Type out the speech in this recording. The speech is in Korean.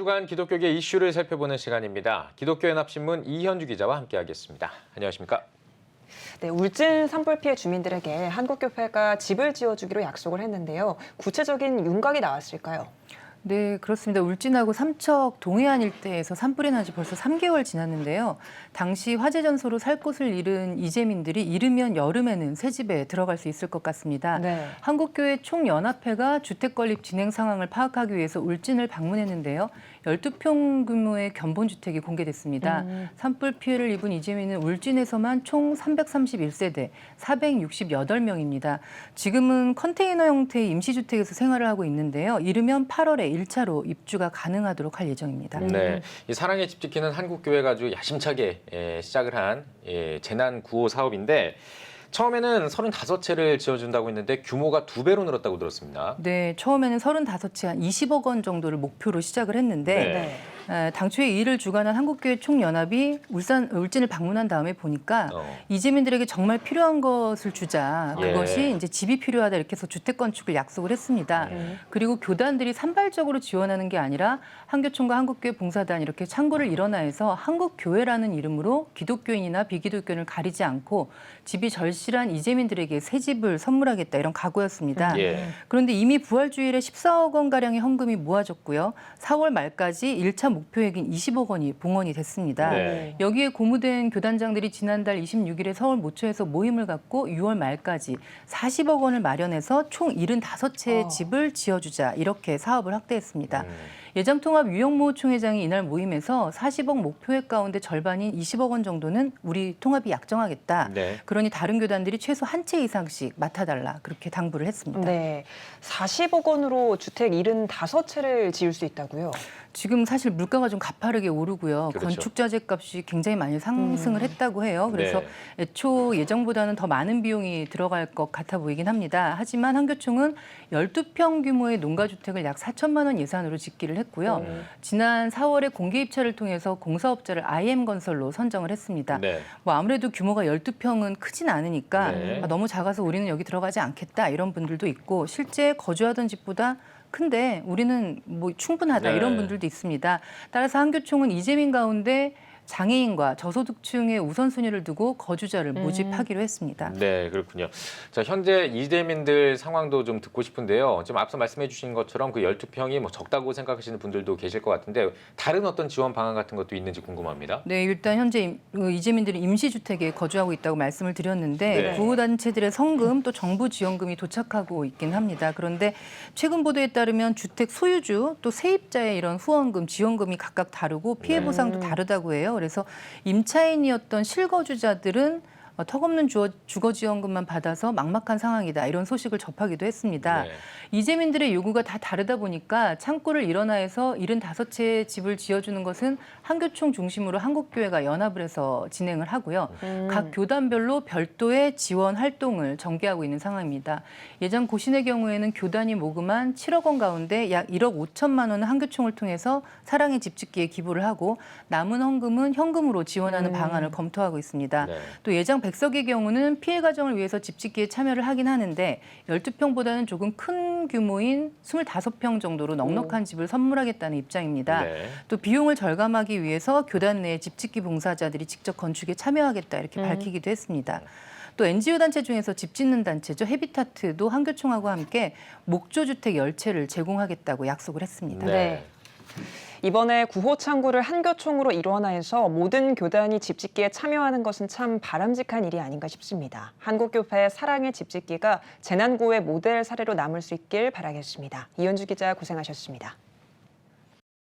주간 기독교계 이슈를 살펴보는 시간입니다. 기독교연합신문 이현주 기자와 함께하겠습니다. 안녕하십니까? 네, 울진 산불 피해 주민들에게 한국교회가 집을 지어주기로 약속을 했는데요. 구체적인 윤곽이 나왔을까요? 네, 그렇습니다. 울진하고 삼척 동해안 일대에서 산불이 난 지 벌써 3개월 지났는데요. 당시 화재 전소로 살 곳을 잃은 이재민들이 이르면 여름에는 새 집에 들어갈 수 있을 것 같습니다. 네. 한국교회 총연합회가 주택 건립 진행 상황을 파악하기 위해서 울진을 방문했는데요. 12평 규모의 견본주택이 공개됐습니다. 산불 피해를 입은 이재민은 울진에서만 총 331세대 468명입니다. 지금은 컨테이너 형태의 임시주택에서 생활을 하고 있는데요. 이르면 8월에 1차로 입주가 가능하도록 할 예정입니다. 네, 이 사랑의 집 지키는 한국교회가 아주 야심차게 시작을 한 재난 구호 사업인데 처음에는 35채를 지어준다고 했는데 규모가 2배로 늘었다고 들었습니다. 네, 처음에는 35채 한 20억 원 정도를 목표로 시작을 했는데 당초에 이 일을 주관한 한국교회 총연합이 울진을 방문한 다음에 보니까 이재민들에게 정말 필요한 것을 주자. 그것이 이제 집이 필요하다 이렇게 해서 주택 건축을 약속을 했습니다. 그리고 교단들이 산발적으로 지원하는 게 아니라 한교총과 한국교회 봉사단 이렇게 창구를 일원화해서 한국교회라는 이름으로 기독교인이나 비기독교인을 가리지 않고 집이 절실한 이재민들에게 새 집을 선물하겠다 이런 각오였습니다. 그런데 이미 부활주일에 14억 원가량의 헌금이 모아졌고요. 4월 말까지 1차 목표액인 20억 원이 봉헌이 됐습니다. 여기에 고무된 교단장들이 지난달 26일에 서울 모처에서 모임을 갖고 6월 말까지 40억 원을 마련해서 총 75채의 집을 지어주자 이렇게 사업을 확대했습니다. 예장통합 유영모 총회장이 이날 모임에서 40억 목표액 가운데 절반인 20억 원 정도는 우리 통합이 약정하겠다. 그러니 다른 교단들이 최소 한 채 이상씩 맡아달라 그렇게 당부를 했습니다. 네, 40억 원으로 주택 75채를 지을 수 있다고요? 지금 사실 물가가 좀 가파르게 오르고요. 그렇죠. 건축자재 값이 굉장히 많이 상승을 했다고 해요. 그래서 애초 예정보다는 더 많은 비용이 들어갈 것 같아 보이긴 합니다. 하지만 한교총은 12평 규모의 농가주택을 약 4천만 원 예산으로 짓기를 했고요. 지난 4월에 공개 입찰을 통해서 공사업자를 IM건설로 선정을 했습니다. 뭐 아무래도 규모가 12평은 크진 않으니까 너무 작아서 우리는 여기 들어가지 않겠다 이런 분들도 있고 실제 거주하던 집보다 근데 우리는 뭐 충분하다 이런 분들도 있습니다. 따라서 한교총은 이재민 가운데 장애인과 저소득층의 우선순위를 두고 거주자를 모집하기로 했습니다. 네, 그렇군요. 자, 현재 이재민들 상황도 좀 듣고 싶은데요. 지금 앞서 말씀해 주신 것처럼 그 12평이 뭐 적다고 생각하시는 분들도 계실 것 같은데 다른 어떤 지원 방안 같은 것도 있는지 궁금합니다. 네, 일단 현재 이재민들이 임시주택에 거주하고 있다고 말씀을 드렸는데 구호단체들의 성금 또 정부 지원금이 도착하고 있긴 합니다. 그런데 최근 보도에 따르면 주택 소유주 또 세입자의 이런 후원금, 지원금이 각각 다르고 피해 보상도 다르다고 해요. 그래서 임차인이었던 실거주자들은 턱없는 주거지원금만 받아서 막막한 상황이다 이런 소식을 접하기도 했습니다. 이재민들의 요구가 다 다르다 보니까 창구를 일원화해서 75채의 집을 지어주는 것은 한교총 중심으로 한국교회가 연합을 해서 진행을 하고요. 각 교단별로 별도의 지원 활동을 전개하고 있는 상황입니다. 예전 고신의 경우에는 교단이 모금한 7억 원 가운데 약 1억 5천만 원은 한교총을 통해서 사랑의 집 짓기에 기부를 하고 남은 헌금은 현금으로 지원하는 방안을 검토하고 있습니다. 또 예장 백석의 경우는 피해 가정을 위해서 집 짓기에 참여를 하긴 하는데 12평보다는 조금 큰 규모인 25평 정도로 넉넉한 집을 선물하겠다는 입장입니다. 또 비용을 절감하기 위해서 교단 내 집 짓기 봉사자들이 직접 건축에 참여하겠다 이렇게 밝히기도 했습니다. 또 NGO 단체 중에서 집 짓는 단체죠. 헤비타트도 한교총하고 함께 목조주택 10채를 제공하겠다고 약속을 했습니다. 이번에 구호 창구를 한교총으로 일원화해서 모든 교단이 집짓기에 참여하는 것은 참 바람직한 일이 아닌가 싶습니다. 한국교회 사랑의 집짓기가 재난구호의 모델 사례로 남을 수 있길 바라겠습니다. 이현주 기자 고생하셨습니다.